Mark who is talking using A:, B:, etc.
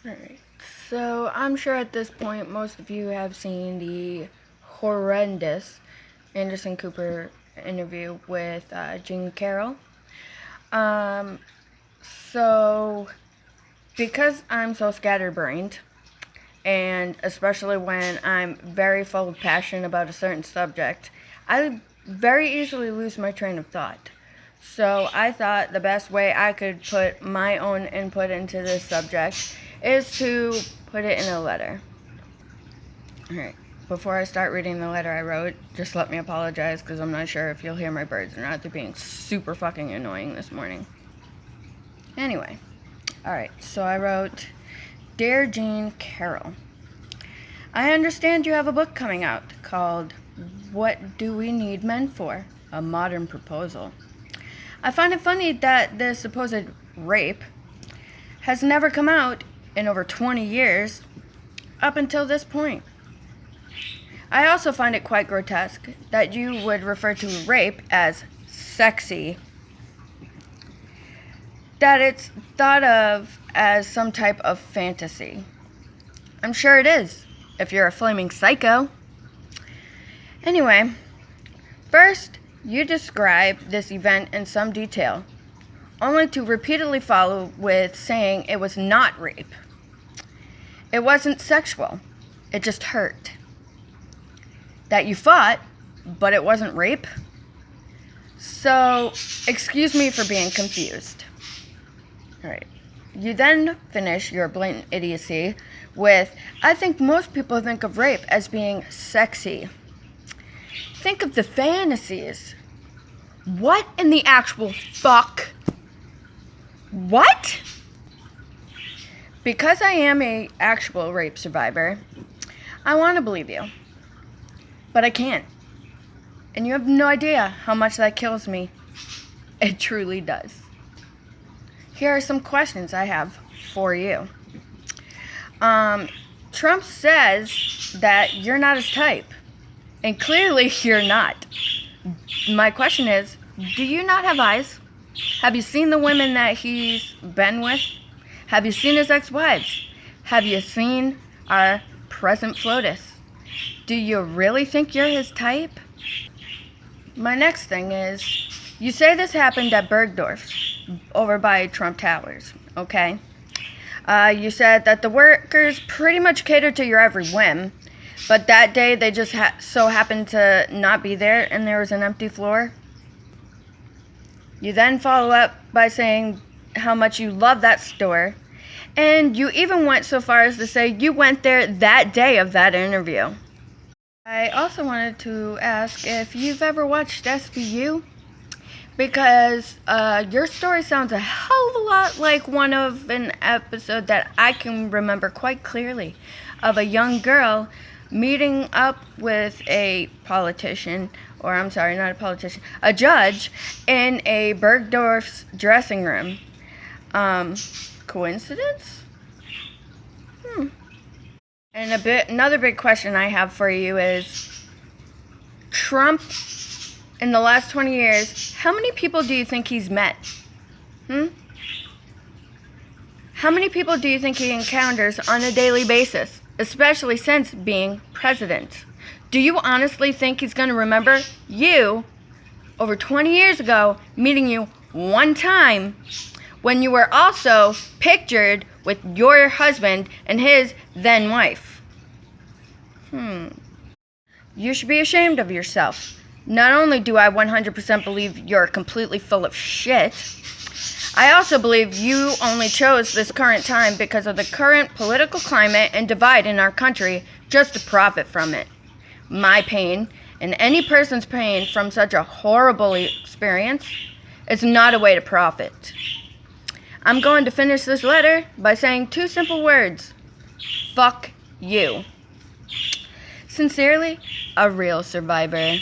A: Alright, so I'm sure at this point most of you have seen the horrendous Anderson Cooper interview with Jean Carroll. So because I'm so scatterbrained, and especially when I'm very full of passion about a certain subject, I very easily lose my train of thought. So I thought the best way I could put my own input into this subject is to put it in a letter. Alright, before I start reading the letter I wrote, just let me apologize because I'm not sure if you'll hear my birds or not. They're being super fucking annoying this morning. Anyway, alright, so I wrote, Dear Jean Carroll, I understand you have a book coming out called What Do We Need Men For? A Modern Proposal. I find it funny that this supposed rape has never come out in over 20 years up until this point. I also find it quite grotesque that you would refer to rape as sexy, that it's thought of as some type of fantasy. I'm sure it is, if you're a flaming psycho. Anyway, first, you describe this event in some detail, only to repeatedly follow with saying it was not rape. It wasn't sexual, it just hurt. That you fought, but it wasn't rape. So, excuse me for being confused. Alright. You then finish your blatant idiocy with, I think most people think of rape as being sexy. Think of the fantasies. What in the actual fuck? What? Because I am an actual rape survivor, I want to believe you. But I can't. And you have no idea how much that kills me. It truly does. Here are some questions I have for you. Trump says that you're not his type. And clearly you're not. My question is, do you not have eyes? Have you seen the women that he's been with? Have you seen his ex-wives? Have you seen our present FLOTUS? Do you really think you're his type? My next thing is, you say this happened at Bergdorf's, over by Trump Towers, okay? You said that the workers pretty much catered to your every whim, but that day they just so happened to not be there and there was an empty floor. You then follow up by saying how much you love that store, and you even went so far as to say you went there that day of that interview. I also wanted to ask if you've ever watched SVU, because your story sounds a hell of a lot like one of an episode that I can remember quite clearly of a young girl meeting up with a politician, or I'm sorry, not a politician, a judge in a Bergdorf's dressing room. Coincidence? And another big question I have for you is, Trump, in the last 20 years, how many people do you think he's met? How many people do you think he encounters on a daily basis, especially since being president? Do you honestly think he's going to remember you, over 20 years ago, meeting you one time, when you were also pictured with your husband and his then wife? You should be ashamed of yourself. Not only do I 100% believe you're completely full of shit, I also believe you only chose this current time because of the current political climate and divide in our country just to profit from it. My pain, and any person's pain from such a horrible experience, is not a way to profit. I'm going to finish this letter by saying 2 simple words. Fuck you. Sincerely, a real survivor.